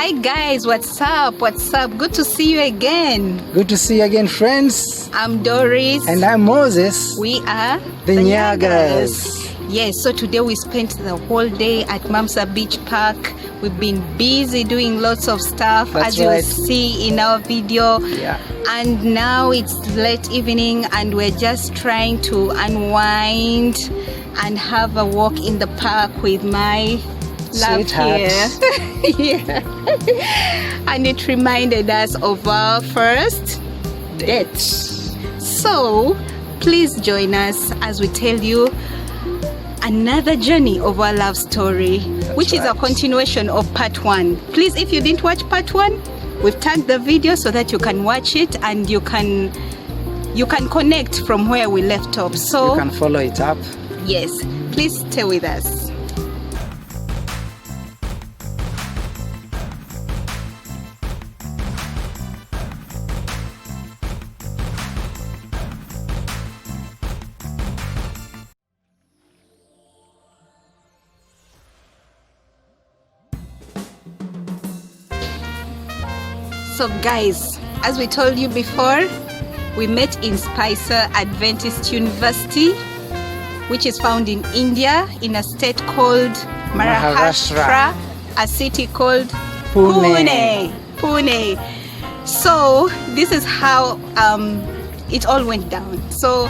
Hi guys, what's up? What's up? Good to see you again. Good to see you again, friends. I'm Doris. And I'm Moses. We are the Nyagas. Yes, so today we spent the whole day at Mamzar Beach Park. We've been busy doing lots of stuff. That's as you right. see in our video. Yeah. And now it's late evening and we're just trying to unwind and have a walk in the park with my love here. Yeah. And it reminded us of our first date. So please join us as we tell you another journey of our love story. That's which right. is a continuation of part 1. Please, if you didn't watch part 1, we've tagged the video so that you can watch it and you can connect from where we left off. So you can follow it up. Yes, please stay with us. So guys, as we told you before, we met in Spicer Adventist University, which is found in India, in a state called Maharashtra, a city called Pune. So this is how it all went down. So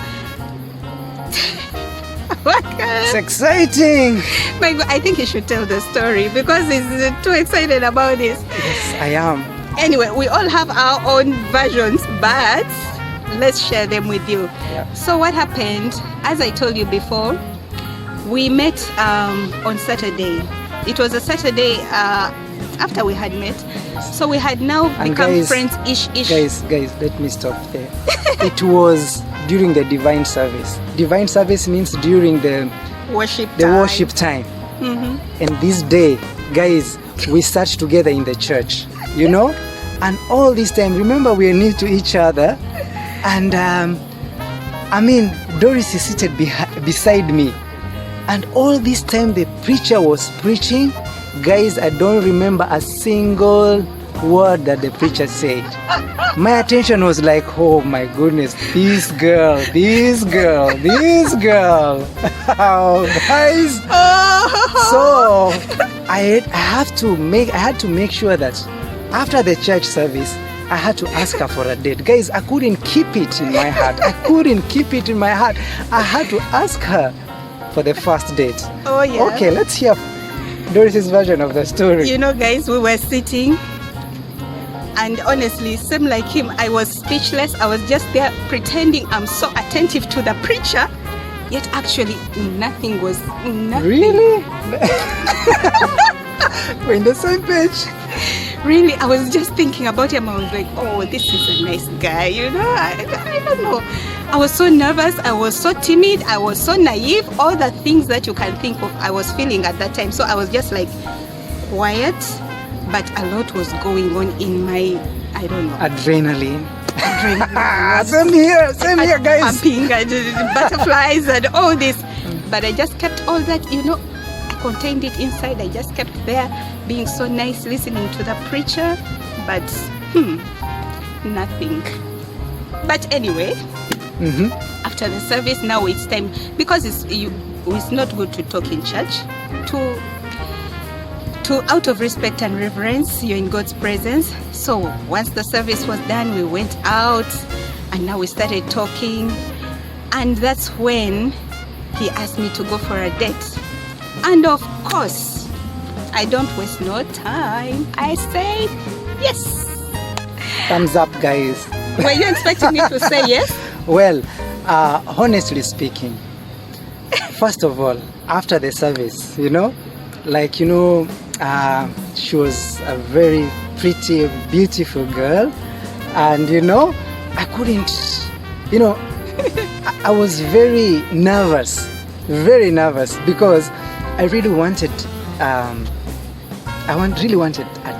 it's exciting. My God, I think you should tell the story because he's too excited about this. Yes, I am. Anyway, we all have our own versions, but let's share them with you. Yeah. So what happened, as I told you before, we met on Saturday. It was a Saturday after we had met. So we had now become friends ish. Guys, let me stop there. It was during the divine service. Divine service means during the worship time. Mm-hmm. And this day, guys, we sat together in the church, you know, and all this time, remember, we are new to each other. And Doris is seated beside me, and all this time the preacher was preaching. Guys, I don't remember a single word that the preacher said. My attention was like, oh my goodness, this girl. Oh, guys. So I had to make sure that after the church service, I had to ask her for a date. Guys, I couldn't keep it in my heart. I had to ask her for the first date. Oh yeah. Okay, let's hear Doris's version of the story. You know, guys, we were sitting, and honestly, same like him, I was speechless. I was just there pretending I'm so attentive to the preacher, yet actually nothing. Really? We're in the same page. Really, I was just thinking about him. I was like, oh, this is a nice guy, you know. I don't know. I was so nervous. I was so timid. I was so naive. All the things that you can think of, I was feeling at that time. So I was just like quiet, but a lot was going on in my, I don't know. Adrenaline. Same here, guys. Pumping and butterflies and all this. But I just kept all that, you know. Contained it inside. I just kept there being so nice, listening to the preacher, but nothing. But anyway, after the service, now it's time, because it's not good to talk in church, to out of respect and reverence, you're in God's presence. So once the service was done, we went out and now we started talking, and that's when he asked me to go for a date. And of course, I don't waste no time. I say yes. Thumbs up, guys. Were you expecting me to say yes? Well, honestly speaking, first of all, after the service, you know, she was a very pretty, beautiful girl. And, you know, I couldn't, you know, I was very nervous because I really wanted a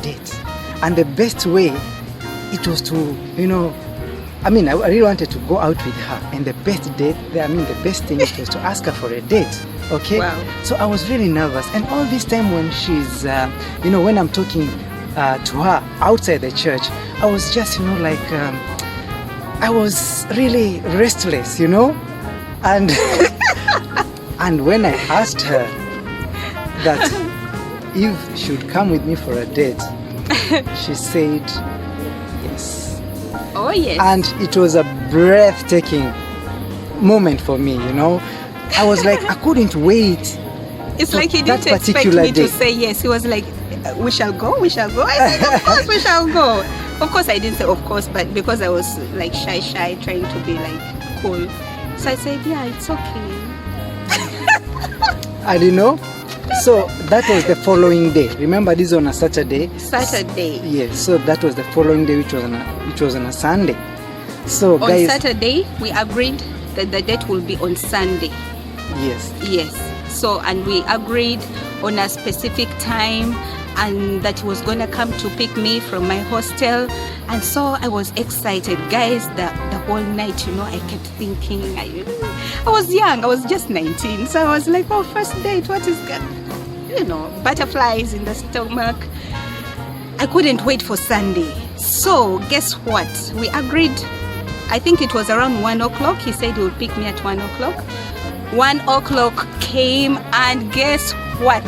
date, and the best way it was to, you know, I really wanted to go out with her, and the best thing it was to ask her for a date. Okay. Wow. So I was really nervous, and all this time when she's, when I'm talking to her outside the church, I was just, I was really restless, and and when I asked her that if she would come with me for a date, she said yes. Oh yes. And it was a breathtaking moment for me, I was like, I couldn't wait. It's like he didn't expect me to say yes. He was like, we shall go. I said, of course we shall go. Of course I didn't say of course, but because I was like shy, trying to be like cool. So I said, yeah, it's okay. And so that was the following day. Remember, this was on a Saturday. Yes, so that was the following day, which was on a Sunday. So on Saturday, we agreed that the date will be on Sunday. Yes. So, and we agreed on a specific time, and that he was going to come to pick me from my hostel. And so I was excited, guys. The whole night, I kept thinking. I was young. I was just 19. So I was like, oh, first date, what is that? Butterflies in the stomach. I couldn't wait for Sunday. So guess what? We agreed. I think it was around 1 o'clock. He said he would pick me at 1 o'clock. 1 o'clock came, and guess what?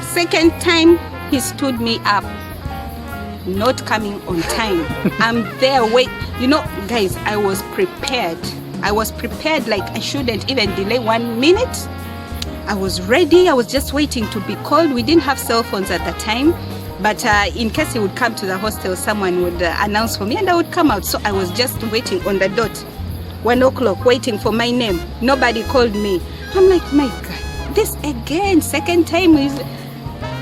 Second time he stood me up, not coming on time. I'm there, wait. Guys, I was prepared. Like I shouldn't even delay 1 minute. I was ready. I was just waiting to be called. We didn't have cell phones at the time, but in case he would come to the hostel, someone would announce for me and I would come out. So I was just waiting on the dot. 1 o'clock, waiting for my name. Nobody called me. I'm like, my God, this again, second time is...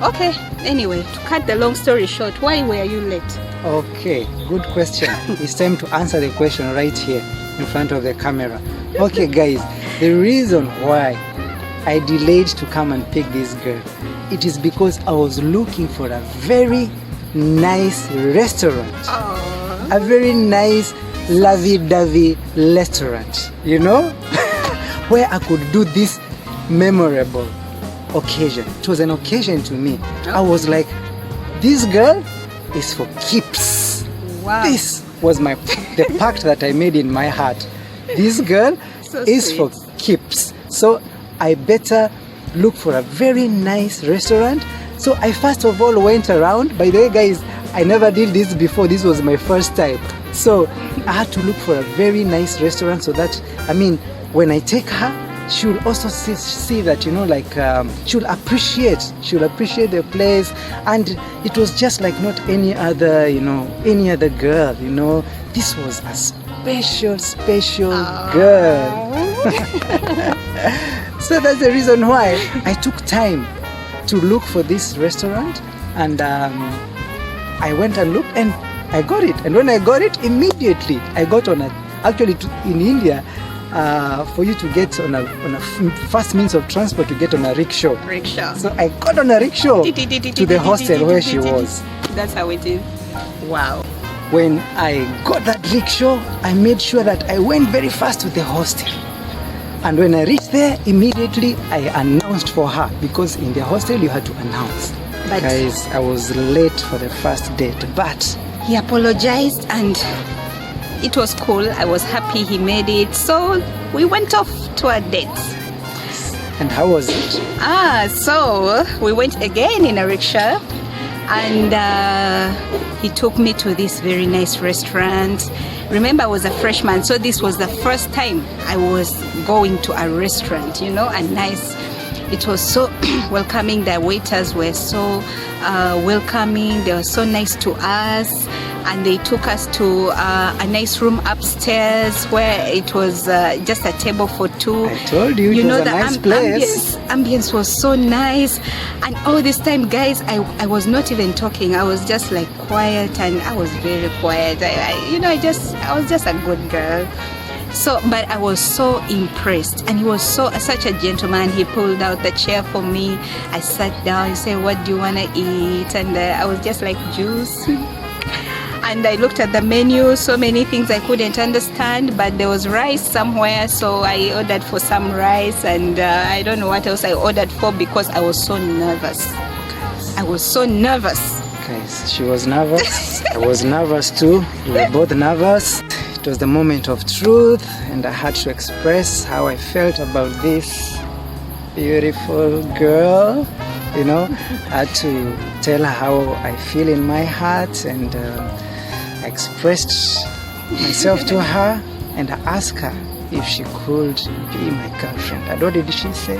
Okay, anyway, to cut the long story short, why were you late? Okay, good question. It's time to answer the question right here in front of the camera. Okay, guys, the reason why I delayed to come and pick this girl, it is because I was looking for a very nice restaurant. Aww. A very nice lovey-dovey restaurant, where I could do this memorable occasion. It was an occasion to me. I was like, this girl is for keeps. Wow. This was the pact that I made in my heart. This girl is sweet. for keeps. So I better look for a very nice restaurant. So I first of all went around. By the way, guys, I never did this before. This was my first time. So I had to look for a very nice restaurant so that, when I take her, she'll also see that, she'll appreciate the place. And it was just like not any other girl, This was a special girl. So that's the reason why I took time to look for this restaurant, and I went and looked and I got it. And when I got it, immediately I got on in India, for you to get on a first means of transport to get on a rickshaw. So I got on a rickshaw to the hostel where she was. That's how it is. Wow. When I got that rickshaw, I made sure that I went very fast to the hostel. And when I reached there, immediately I announced for her, because in the hostel you had to announce. But guys, I was late for the first date, but he apologized and it was cool. I was happy he made it. So we went off to a date. And how was it? So we went again in a rickshaw, and he took me to this very nice restaurant. Remember, I was a freshman, so this was the first time I was going to a restaurant, a nice. It was so welcoming. The waiters were so welcoming. They were so nice to us. And they took us to a nice room upstairs where it was just a table for two. I told you, it was a nice place. Ambience was so nice. And all this time, guys, I was not even talking. I was just like quiet, and I was very quiet. I was just a good girl. So, but I was so impressed, and he was such a gentleman. He pulled out the chair for me. I sat down. He said, "What do you want to eat?" And I was just like, "Juice." And I looked at the menu, so many things I couldn't understand, but there was rice somewhere, so I ordered for some rice, and I don't know what else I ordered for because I was so nervous. I was so nervous. Guys, she was nervous. I was nervous too. We were both nervous. It was the moment of truth, and I had to express how I felt about this beautiful girl. You know, I had to tell her how I feel in my heart, and I expressed myself to her, and I asked her if she could be my girlfriend. And what did she say?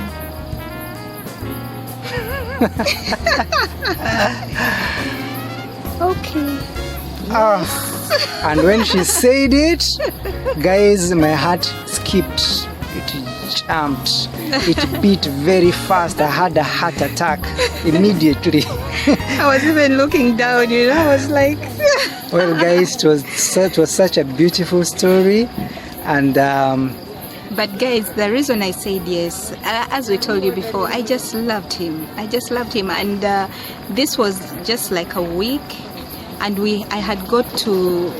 Okay. And when she said it, guys, my heart skipped. It jumped. It beat very fast. I had a heart attack immediately. I was even looking down, you know, I was like... Well, guys, it was such a beautiful story. And but guys, the reason I said yes, as we told you before, I just loved him. And this was just like a week, and I had got to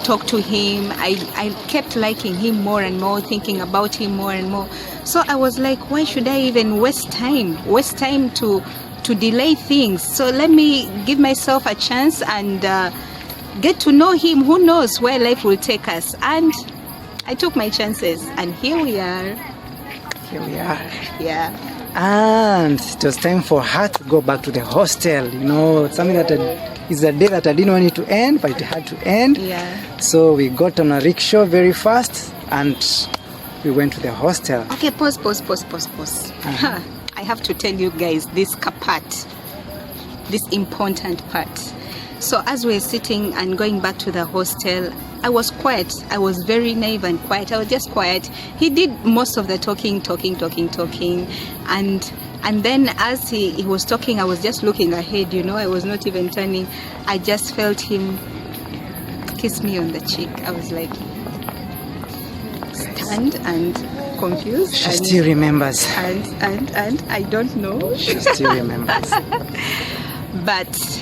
talk to him. I kept liking him more and more, thinking about him more and more. So I was like, why should I even waste time to delay things? So let me give myself a chance and get to know him. Who knows where life will take us? And I took my chances, and here we are. Yeah. And it was time for her to go back to the hostel. You know, something that is a day that I didn't want it to end, but it had to end. Yeah. So we got on a rickshaw very fast, and we went to the hostel. Okay, pause. I have to tell you guys this part, this important part. So as we're sitting and going back to the hostel, I was quiet. I was very naive and quiet. I was just quiet. He did most of the talking. And then as he was talking, I was just looking ahead, you know. I was not even turning. I just felt him kiss me on the cheek. I was like stunned and confused. She still remembers. And I don't know. She still remembers. But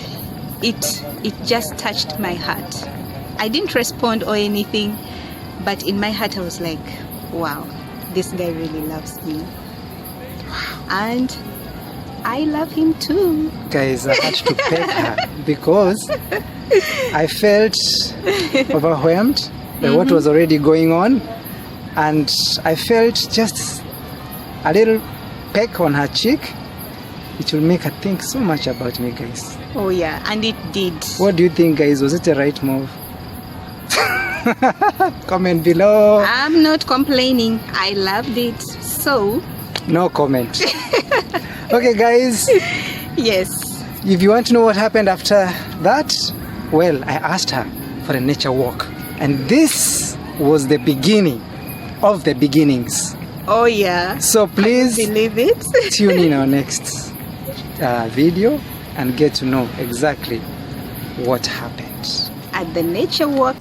it just touched my heart. I didn't respond or anything, but in my heart I was like, wow, this guy really loves me. And I love him too. Guys, I had to pet her because I felt overwhelmed by what was already going on, and I felt just a little peck on her cheek. It will make her think so much about me, guys. Oh yeah, and it did. What do you think, guys? Was it the right move? Comment below. I'm not complaining. I loved it. So no comment. Okay, guys. Yes. If you want to know what happened after that, well, I asked her for a nature walk, and this was the beginning of the beginnings. Oh yeah. So please believe it. Tune in our next video and get to know exactly what happened at the nature walk.